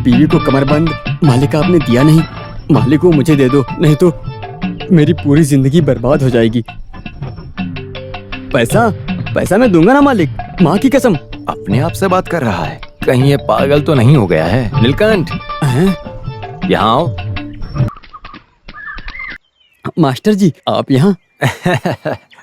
बीवी को कमरबंद मालिक आपने दिया नहीं। मालिक को मुझे दे दो, नहीं तो मेरी पूरी जिंदगी बर्बाद हो जाएगी। पैसा पैसा मैं दूंगा ना मालिक, माँ की कसम। अपने आप से बात कर रहा है, कहीं ये पागल तो नहीं हो गया है? नीलकंठ, यहाँ आओ। मास्टर जी आप यहाँ?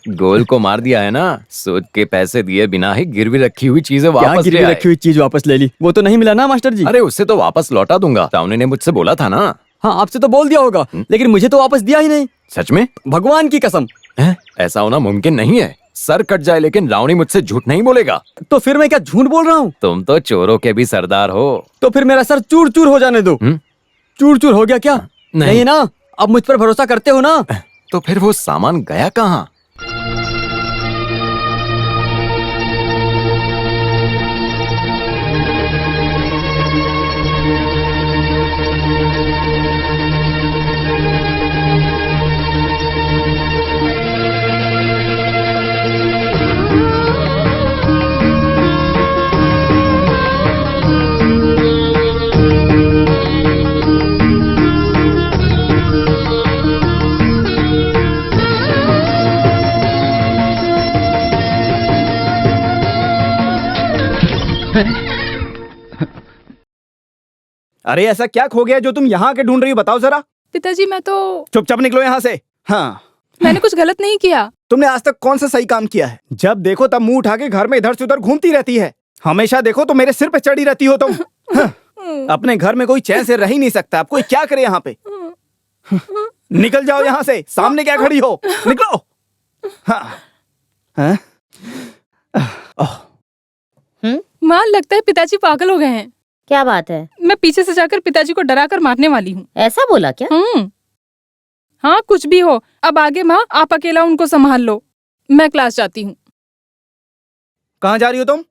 गोल को मार दिया है ना, सूद के पैसे दिए बिना ही गिरवी रखी हुई चीजें क्या वापस गिरवी ले आए। रखी हुई चीज वापस ले ली? वो तो नहीं मिला ना मास्टर जी? अरे उससे तो वापस लौटा दूंगा, रावणी ने मुझसे बोला था ना। हाँ आपसे तो बोल दिया होगा, लेकिन मुझे तो वापस दिया ही नहीं। सच में? भगवान की कसम। ऐसा होना मुमकिन नहीं है। सर कट जाए लेकिन रावणी मुझसे झूठ नहीं बोलेगा। तो फिर मैं क्या झूठ बोल रहा हूँ? तुम तो चोरों के भी सरदार हो। तो फिर मेरा सर चूर चूर हो जाने दो। चूर चूर हो गया क्या? नहीं ना? अब मुझ पर भरोसा करते हो ना? तो फिर वो सामान गया कहाँ? अरे ऐसा क्या खो गया जो तुम यहाँ के ढूंढ रही हो, बताओ जरा। पिताजी मैं तो चुपचाप निकलो यहाँ से। हाँ मैंने कुछ गलत नहीं किया। तुमने आज तक कौन सा सही काम किया है? जब देखो तब मुंह उठा के घर में इधर से उधर घूमती रहती है। हमेशा देखो तो मेरे सिर पे चढ़ी रहती हो तुम। हाँ, अपने घर में कोई चैन से रह ही नहीं सकता। अब कोई क्या करे यहाँ पे? निकल जाओ यहाँ से, सामने क्या खड़ी हो, निकलो। हाँ। हाँ? माँ लगता है पिताजी पागल हो गए हैं। क्या बात है? मैं पीछे से जाकर पिताजी को डरा कर मारने वाली हूँ। ऐसा बोला क्या? हाँ कुछ भी हो, अब आगे माँ आप अकेला उनको संभाल लो, मैं क्लास जाती हूँ। कहाँ जा रही हो तुम?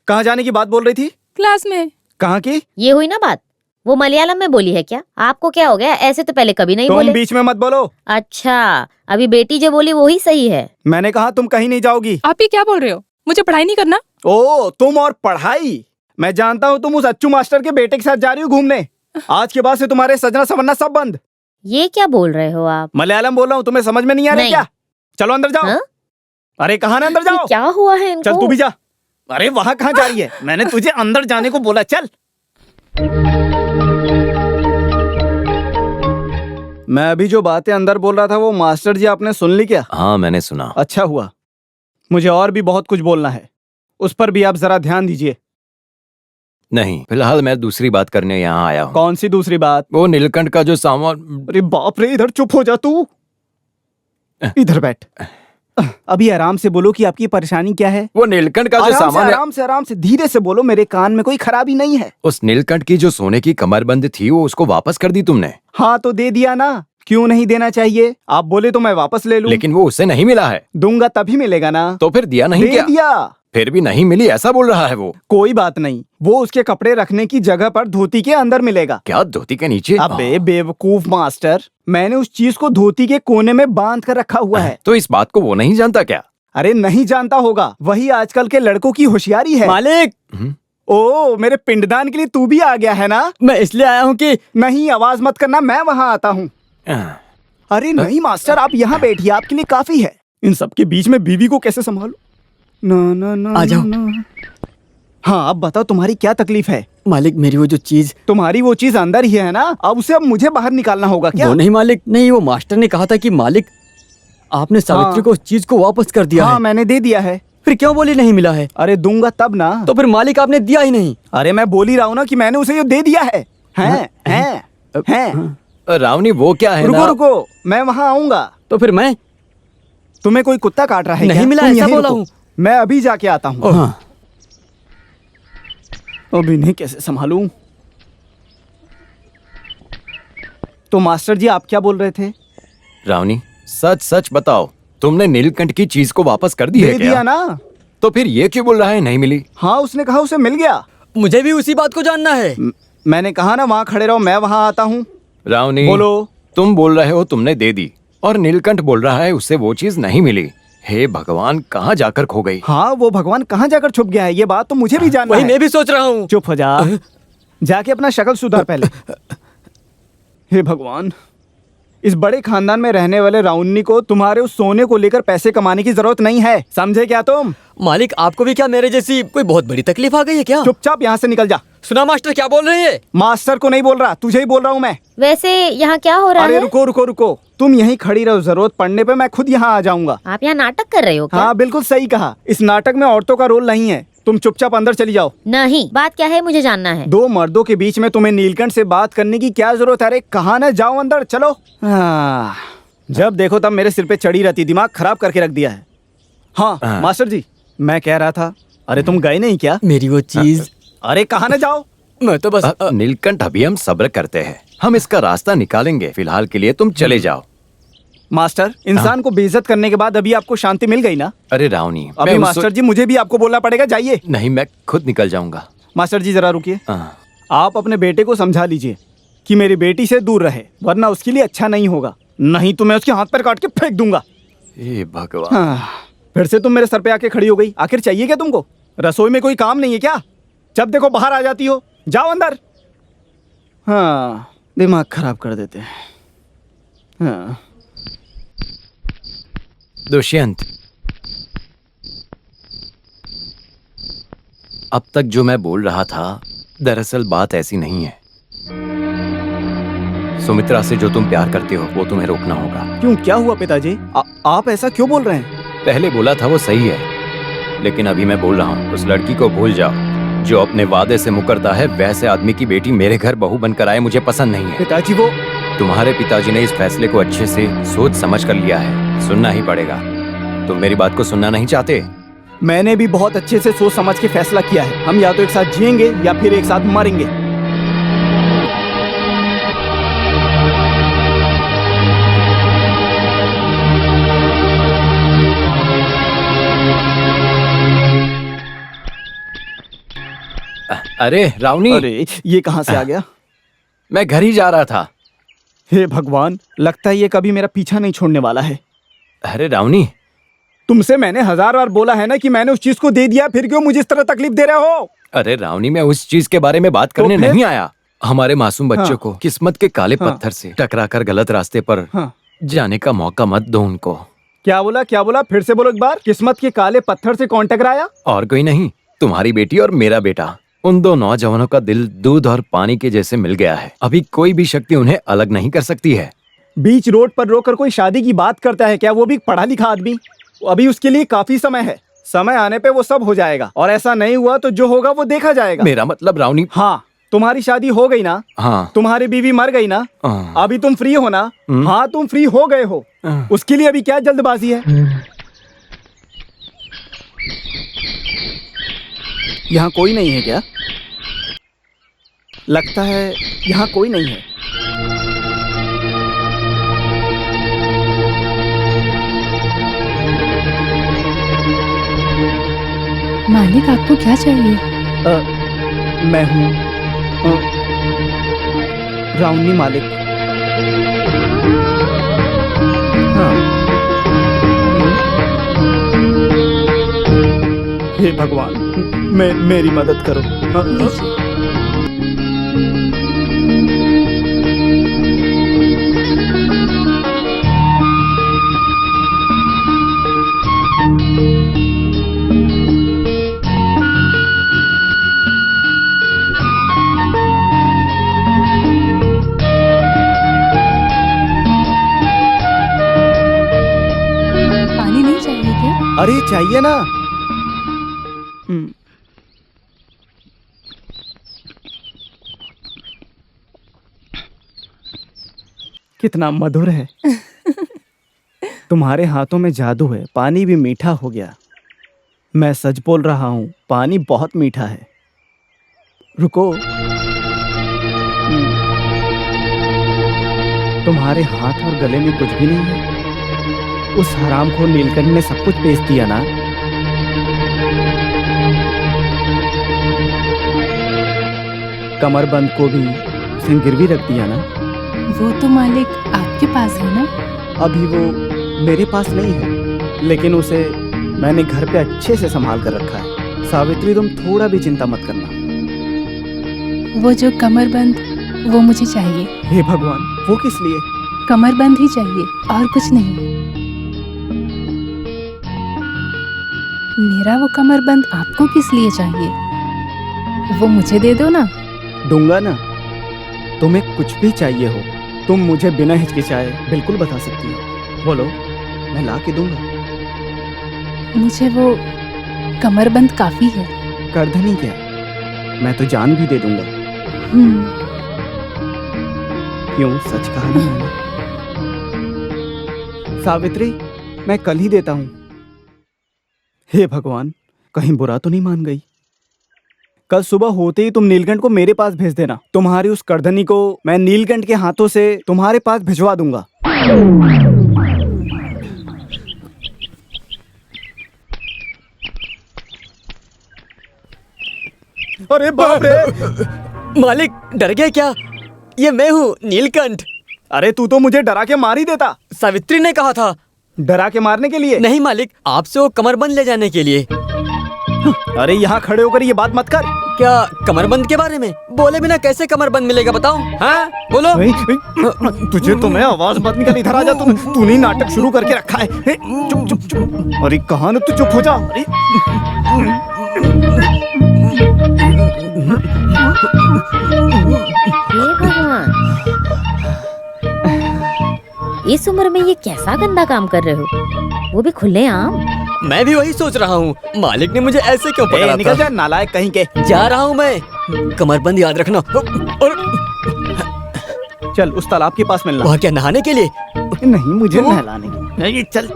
कहाँ जाने की बात बोल रही थी? क्लास में। कहाँ की? ये हुई ना बात, वो मलयालम में बोली है क्या? आपको क्या हो गया? ऐसे तो पहले कभी नहीं तुम बोले। बीच में मत बोलो। अच्छा, अभी बेटी जो बोली वो ही सही है। मैंने कहा तुम कहीं नहीं जाओगी। आप ही क्या बोल रहे हो? मुझे पढ़ाई नहीं करना? ओ तुम और पढ़ाई। मैं जानता हूँ तुम उस अच्छू मास्टर के बेटे के साथ जा रही हो घूमने। आज के बाद से तुम्हारे सजना संवरना सब बंद। ये क्या बोल रहे हो आप? मलयालम बोल रहा हूँ, तुम्हें समझ में नहीं आ रहा क्या? चलो अंदर जाओ। हाँ? अरे कहाँ ना अंदर जाओ। क्या हुआ है इनको? चल तू भी जा। अरे वहाँ कहाँ जा रही है? मैंने तुझे अंदर जाने को बोला, चल। मैं अभी जो बातें अंदर बोल रहा था वो मास्टर जी आपने सुन ली क्या? हाँ मैंने सुना। अच्छा हुआ। मुझे और भी बहुत कुछ बोलना है, उस पर भी आप जरा ध्यान दीजिए। नहीं, फिलहाल मैं दूसरी बात करने यहाँ आया हूँ। कौन सी दूसरी बात? वो नीलकंठ का जो सामान। अरे बाप रे, इधर चुप हो जा तू। इधर बैठ। अभी आराम से बोलो कि आपकी परेशानी क्या है। वो नीलकंठ का जो सामान है। आराम से धीरे से बोलो, मेरे कान में कोई खराबी नहीं है। उस नीलकंठ की जो सोने की कमरबंद थी वो उसको वापस कर दी तुमने? हाँ तो दे दिया ना, क्यों नहीं देना चाहिए? आप बोले तो मैं वापस ले लूं। लेकिन वो उसे नहीं मिला है। दूंगा तभी मिलेगा ना। तो फिर दिया नहीं दे क्या? दिया। फिर भी नहीं मिली ऐसा बोल रहा है वो। कोई बात नहीं, वो उसके कपड़े रखने की जगह पर धोती के अंदर मिलेगा। क्या धोती के नीचे? अबे बेवकूफ मास्टर, मैंने उस चीज को धोती के कोने में बांध कर रखा हुआ है। तो इस बात को वो नहीं जानता क्या? अरे नहीं जानता होगा, वही आजकल के लड़कों की होशियारी है। मालिक। ओ मेरे पिंडदान के लिए तू भी आ गया है ना? मैं इसलिए आया हूँ कि नहीं, आवाज मत करना, मैं वहाँ आता हूँ। अरे नहीं मास्टर, आप यहाँ बैठिए, आपके लिए काफी है। इन सब के बीच में बीवी को कैसे संभालूं? ना ना ना आ जाओ। ना। हाँ अब बताओ तुम्हारी क्या तकलीफ है? मालिक मेरी वो जो चीज। तुम्हारी वो चीज अंदर ही है ना? अब उसे अब मुझे बाहर निकालना होगा क्या? वो नहीं मालिक, नहीं, वो मास्टर ने कहा था कि मालिक आपने सावित्री को उस चीज को वापस कर दिया है। मैंने दे दिया है। फिर क्यों बोली नहीं मिला है? अरे दूंगा तब ना। तो फिर मालिक आपने दिया ही नहीं। अरे मैं बोल ही रहा हूँ ना कि मैंने उसे ये दे दिया है। हैं? रावणी वो क्या है रुको ना? रुको, मैं वहाँ आऊंगा। तो फिर मैं? तुम्हें कोई कुत्ता काट रहा है नहीं क्या? मिला, तुम ऐसा यहीं बोला रुको। हूँ। मैं अभी जाके आता हूँ। हाँ। अब इन्हें कैसे संभालूं? तो मास्टर जी आप क्या बोल रहे थे? रावणी सच सच बताओ, तुमने नीलकंठ की चीज को वापस कर दी है दे क्या? दिया ना। तो फिर ये क्यों बोल रहा है नहीं मिली? हाँ उसने कहा उसे मिल गया। मुझे भी उसी बात को जानना है। मैंने कहा ना वहाँ खड़े रहो, मैं वहाँ आता हूँ। रावणी बोलो। तुम बोल रहे हो तुमने दे दी, और नीलकंठ बोल रहा है उससे वो चीज नहीं मिली। हे भगवान, कहाँ जाकर खो गई? हाँ वो भगवान कहाँ जाकर छुप गया है, ये बात तो मुझे भी जानना वही है। मैं भी सोच रहा हूँ। चुप हो जा। जाके अपना शक्ल सुधार पहले। हे भगवान, इस बड़े खानदान में रहने वाले राउन्नी को तुम्हारे उस सोने को लेकर पैसे कमाने की जरूरत नहीं है, समझे क्या तुम? मालिक आपको भी क्या मेरे जैसी कोई बहुत बड़ी तकलीफ आ गई है क्या? चुपचाप यहाँ से निकल जा। सुना मास्टर क्या बोल रहे हैं? मास्टर को नहीं बोल रहा, तुझे ही बोल रहा हूँ मैं। वैसे यहाँ क्या हो रहा अरे है? रुको रुको रुको, तुम यहीं खड़ी रहो, जरूरत पड़ने पे मैं खुद यहाँ आ जाऊंगा। आप यहाँ नाटक कर रहे हो क्या? हाँ बिल्कुल सही कहा, इस नाटक में औरतों का रोल नहीं है। तुम चुपचाप अंदर चली जाओ। नहीं, बात क्या है मुझे जानना है। दो मर्दों के बीच में तुम्हें नीलकंठ से बात करने की क्या जरूरत है? अरे कहा ना, जाओ अंदर चलो। जब देखो तब मेरे सिर पे चढ़ी रहती, दिमाग खराब करके रख दिया है। हाँ मास्टर जी, मैं कह रहा था, अरे तुम गए नहीं क्या? मेरी वो चीज। अरे कहा ना जाओ। मैं तो बस नीलकंठ, अभी हम सब्र करते हैं, हम इसका रास्ता निकालेंगे। फिलहाल के लिए तुम चले जाओ। मास्टर, इंसान को बेइज्जत करने के बाद अभी आपको शांति मिल गई ना? अरे रावनी, अभी मैं मास्टर जी मुझे भी आपको बोलना पड़ेगा, जाइए। नहीं, मैं खुद निकल जाऊंगा। मास्टर जी जरा रुकिए। हाँ। आप अपने बेटे को समझा लीजिए कि मेरी बेटी से दूर रहे, वरना उसके लिए अच्छा नहीं होगा। नहीं तो मैं उसके हाथ पैर काट के फेंक दूंगा। हे भगवान। हाँ, फिर से तुम मेरे सर पे आके खड़ी हो गई। आखिर चाहिए क्या तुमको? रसोई में कोई काम नहीं है क्या? जब देखो बाहर आ जाती हो। जाओ अंदर। हाँ, दिमाग खराब कर देते हैं। हाँ। दुष्यंत, अब तक जो मैं बोल रहा था, दरअसल बात ऐसी नहीं है। सुमित्रा से जो तुम प्यार करते हो वो तुम्हें रोकना होगा। क्यों, क्या हुआ पिताजी? आप ऐसा क्यों बोल रहे हैं? पहले बोला था वो सही है, लेकिन अभी मैं बोल रहा हूँ, उस लड़की को भूल जाओ जो अपने वादे से मुकरता है। वैसे आदमी की बेटी मेरे घर बहू बनकर आए मुझे पसंद नहीं है। पिताजी वो तुम्हारे पिताजी ने इस फैसले को अच्छे से सोच समझ कर लिया है, सुनना ही पड़ेगा। तुम मेरी बात को सुनना नहीं चाहते? मैंने भी बहुत अच्छे से सोच समझ के फैसला किया है। हम या तो एक साथ जिएंगे या फिर एक साथ मरेंगे। अरे रावनी, अरे ये कहाँ से आ गया? मैं घर ही जा रहा था। हे भगवान, लगता है ये कभी मेरा पीछा नहीं छोड़ने वाला है। अरे रावनी, तुमसे मैंने 1000 बार बोला है ना कि मैंने उस चीज को दे दिया, फिर क्यों मुझे इस तरह तकलीफ दे रहे हो? अरे रावनी, मैं उस चीज के बारे में बात करने फिर? नहीं आया। हमारे मासूम बच्चों हाँ। को किस्मत के काले हाँ। पत्थर से टकराकर गलत रास्ते पर हाँ। जाने का मौका मत दो उनको। क्या बोला, क्या बोला? फिर से बोलो एक बार। किस्मत के काले पत्थर से कौन टकराया? और कोई नहीं, तुम्हारी बेटी और मेरा बेटा। उन दो नौजवानों का दिल दूध और पानी के जैसे मिल गया है। अभी कोई भी शक्ति उन्हें अलग नहीं कर सकती है। बीच रोड पर रोककर कोई शादी की बात करता है क्या? वो भी पढ़ा लिखा आदमी। अभी उसके लिए काफी समय है। समय आने पे वो सब हो जाएगा, और ऐसा नहीं हुआ तो जो होगा वो देखा जाएगा। मेरा मतलब रावनी। हाँ, तुम्हारी शादी हो गई ना? हाँ। तुम्हारी बीवी मर गई ना? हाँ। अभी तुम फ्री हो ना? हाँ, तुम फ्री हो गए हो। उसके लिए अभी क्या जल्दबाजी है? यहाँ कोई नहीं है क्या? लगता है यहाँ कोई नहीं है। मालिक आपको क्या चाहिए? मैं हूँ राउनी मालिक। हाँ। हे भगवान, मेरी मदद करो। पानी नहीं चाहिए क्या? अरे चाहिए ना। कितना मधुर है। तुम्हारे हाथों में जादू है। पानी भी मीठा हो गया। मैं सच बोल रहा हूँ, पानी बहुत मीठा है। रुको। तुम्हारे हाथ और गले में कुछ भी नहीं है। उस हरामखोर नीलकंठ ने सब कुछ बेच दिया ना? कमरबंद को भी उसने गिरवी रख दिया ना? वो तो मालिक आपके पास है ना? अभी वो मेरे पास नहीं है, लेकिन उसे मैंने घर पे अच्छे से संभाल कर रखा है। सावित्री, तुम थोड़ा भी चिंता मत करना। वो जो कमरबंद, वो मुझे चाहिए। हे भगवान, वो किस लिए? कमरबंद ही चाहिए और कुछ नहीं। मेरा वो कमरबंद आपको किस लिए चाहिए? वो मुझे दे दो ना। दूंगा ना। तुम्हें कुछ भी चाहिए हो, तुम मुझे बिना हिचकिचाए बिल्कुल बता सकती हो। बोलो, मैं ला के दूंगा। मुझे वो कमरबंद काफी है। करधनी क्या, मैं तो जान भी दे दूंगा। क्यों, सच कहा ना मैंने? सावित्री, मैं कल ही देता हूं। हे भगवान, कहीं बुरा तो नहीं मान गई? कल सुबह होते ही तुम नीलकंठ को मेरे पास भेज देना। तुम्हारी उस करधनी को मैं नीलकंठ के हाथों से तुम्हारे पास भिजवा दूंगा। अरे बाप रे! मालिक, डर गया क्या? ये मैं हूँ, नीलकंठ। अरे तू तो मुझे डरा के मार ही देता। सावित्री ने कहा था। डरा के मारने के लिए? नहीं मालिक, आपसे वो कमरबंद ले जाने के लिए। अरे यहाँ खड़े होकर ये बात मत कर। क्या कमरबंद के बारे में? बोले बिना कैसे कमरबंद मिलेगा बताओ? हाँ बोलो। तुझे तो मैं आवाज मत निकल, इधर आ जा। तूने नाटक शुरू करके रखा है। चुप चुप चुप। अरे कहाँ ना, तू चुप हो जा। अरे हे भगवान, इस उम्र में ये कैसा गंदा काम कर रहे हो, वो भी खुलेआम। मैं भी वही सोच रहा हूँ, मालिक ने मुझे ऐसे क्यों पकड़ा था? निकल जा नालायक कहीं के। जा रहा हूँ मैं। कमरबंद याद रखना। और चल उस तालाब के पास मिलना। वहाँ क्या, नहाने के लिए? नहीं, मुझे नहलाने के। नहीं, चल।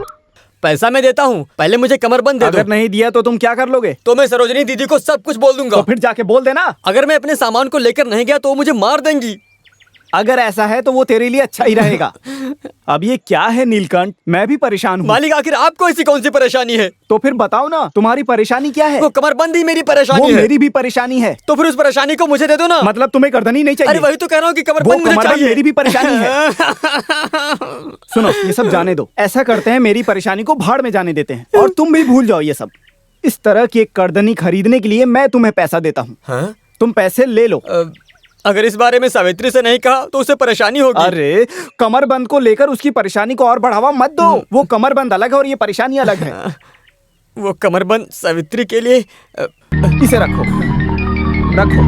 पैसा मैं देता हूँ, पहले मुझे कमरबंद दे दो। अगर नहीं दिया तो तुम क्या कर लोगे? तो मैं सरोजनी दीदी को सब कुछ बोल दूंगा। तो फिर जाके बोल देना। अगर मैं अपने सामान को लेकर नहीं गया तो वो मुझे मार देंगी। अगर ऐसा है तो वो तेरे लिए अच्छा ही रहेगा। अब ये क्या है नीलकंठ, मैं भी परेशान हूँ। मालिक, आखिर आपको ऐसी कौन सी परेशानी है? तो फिर बताओ ना, तुम्हारी परेशानी क्या है? वो कमरबंद ही मेरी वो परेशानी है। मेरी भी परेशानी है। तो फिर उस परेशानी को मुझे दे दो ना। मतलब तुम्हें करधनी नहीं चाहिए? अरे वही तो कह रहा हूँ कि वो कमरबंद मुझे कमरबंद चाहिए। मेरी भी परेशानी है। सुनो, ये सब जाने दो। ऐसा करते हैं, मेरी परेशानी को भाड़ में जाने देते हैं और तुम भी भूल जाओ ये सब। इस तरह की एक करधनी खरीदने के लिए मैं तुम्हें पैसा देता हूँ। हाँ? तुम पैसे ले लो। अगर इस बारे में सावित्री से नहीं कहा तो उसे परेशानी होगी। अरे कमरबंद को लेकर उसकी परेशानी को और बढ़ावा मत दो। वो कमरबंद अलग है और ये परेशानी अलग है। वो कमरबंद सावित्री के लिए। इसे रखो, रखो।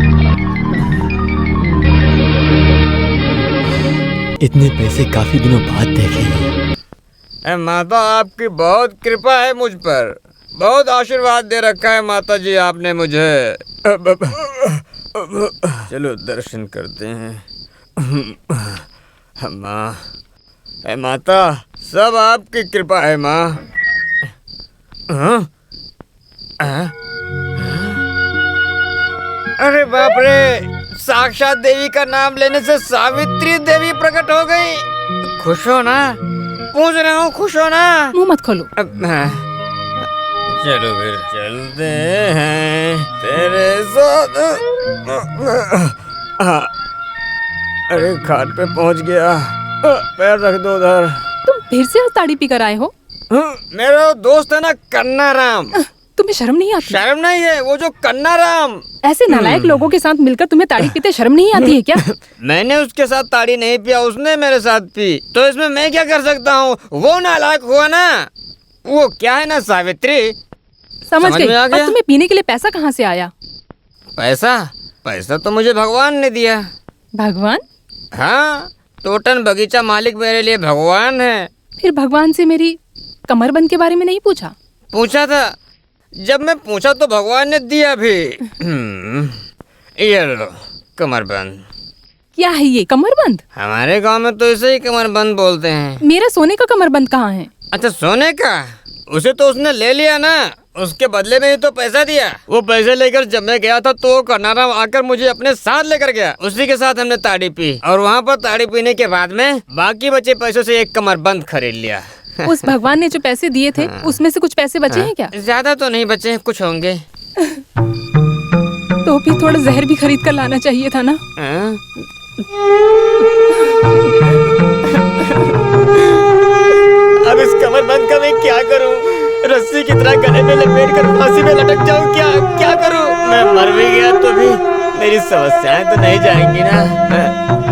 इतने पैसे काफी दिनों बाद देखे। माता, आपकी बहुत कृपा है मुझ पर, बहुत आशीर्वाद दे रखा है माता जी आपने मुझे। चलो दर्शन करते हैं। माँ, माता, सब आपकी कृपा है माँ। अरे बाप रे, साक्षात देवी का नाम लेने से सावित्री देवी प्रकट हो गई। खुश हो ना? पूछ रहा हूँ, खुश हो ना? मुंह मत खोलो। चलो फिर चलते हैं तेरे साथ। अरे घाट पे पहुंच गया। पैर रख दो उधर। तुम फिर से ताड़ी पी कर आए हो? मेरा दोस्त है ना, कन्ना राम। तुम्हें शर्म नहीं आती? शर्म नहीं है, वो जो कन्ना राम। ऐसे नालायक लोगों के साथ मिलकर तुम्हें ताड़ी पीते शर्म नहीं आती है क्या? मैंने उसके साथ ताड़ी नहीं पिया, उसने मेरे साथ पी, तो इसमें मैं क्या कर सकता हूँ? वो नालायक हुआ ना। वो क्या है ना सावित्री। समझ गई। में आ अब गया? तुम्हें पीने के लिए पैसा कहाँ से आया? पैसा? पैसा तो मुझे भगवान ने दिया। भगवान? हाँ, तोटन बगीचा मालिक मेरे लिए भगवान है। फिर भगवान से मेरी कमरबंद के बारे में नहीं पूछा? पूछा था। जब मैं पूछा तो भगवान ने दिया भी। ये लो कमरबंद। क्या है ये कमरबंद? हमारे गांव में तो इसे ही कमरबंद बोलते हैं। मेरा सोने का कमरबंद कहाँ है? अच्छा, सोने का? उसे तो उसने ले लिया ना, उसके बदले में ही तो पैसा दिया। वो पैसे लेकर जब मैं गया था तो कन्नाराम आकर मुझे अपने साथ लेकर गया। उसी के साथ हमने ताड़ी पी और वहाँ पर ताड़ी पीने के बाद में बाकी बचे पैसों से एक कमरबंद खरीद लिया। उस भगवान ने जो पैसे दिए थे उसमें से कुछ पैसे बचे हैं क्या? ज्यादा तो नहीं बचे, कुछ होंगे। तो फिर थोड़ा जहर भी खरीद कर लाना चाहिए था ना। अब इस कमरबंद का मैं क्या करूं? रस्सी की तरह गले में लपेट कर फांसी में लटक जाऊं? क्या क्या करूं? मैं मर भी गया तो भी मेरी समस्याएं तो नहीं जाएंगी ना?